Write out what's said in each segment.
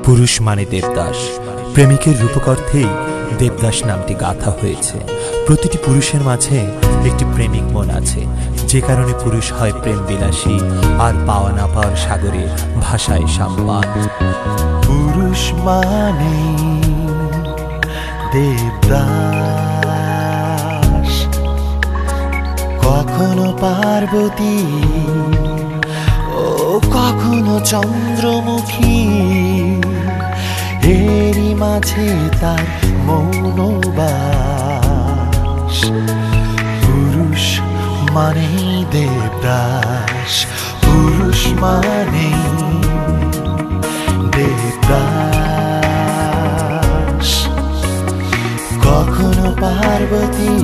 পুরুষ মানে দেবদাস। প্রেমিকের রূপকর্থেই দেবদাস নামটি গাঁথা হয়েছে। প্রতিটি পুরুষের মাঝে একটি প্রেমিক মন আছে, যে কারণে পুরুষ হয় প্রেম বিলাসী আর পাওয়া না পাওয়ার সাগরে ভাষায় সাম্পান। পুরুষ মানে দেবদাস, কখনো পার্বতী ও কখনো চন্দ্রমুখী, এরই মাঝে তার মৌনবাস। পুরুষ মানে দেবদাস, পুরুষ মানে দেবদাস, কখনো পার্বতী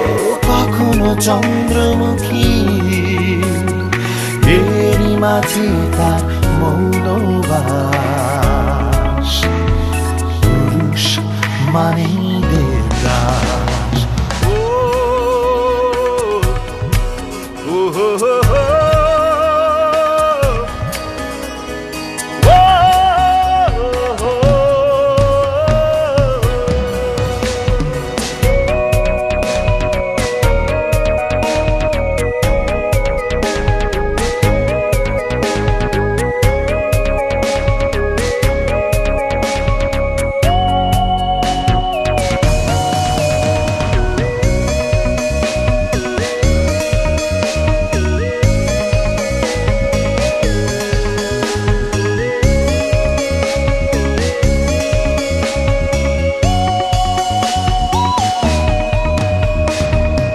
ও কখনো চন্দ্রমুখী, এরই মাঝে তার মৌনবাস। পুরুষ মানে দেবদাস।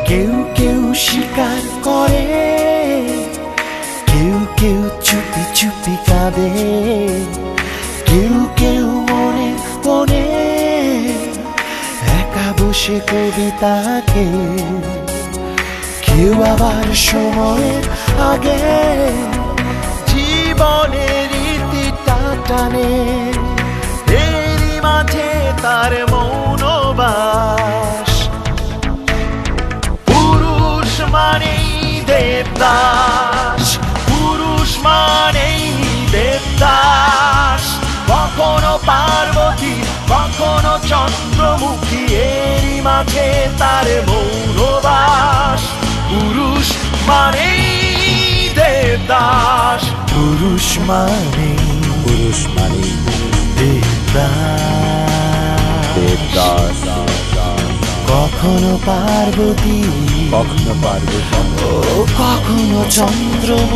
কেউ কেউ স্বীকার করে, কেউ কেউ চুপি চুপি কাঁদে, কেউ কেউ মনে মনে একা বসে কবিতাকে, কেউ আবার সময়ের আগে জীবনের ইতিটা টানে, এরই মাঝে তার মৌনবাস। পুরুষ মানেই দেবদাস, পুরুষ মানেই দেবদাস, কখনো পার্বতী কখনো চন্দ্রমুখী, এরই মাঝে তার মৌনবাস। পুরুষ মানেই দেবদাস, পুরুষ মানেই দেবদাস, কখনো পার্বতী কখনো ও কখনো চন্দ্রমুখী।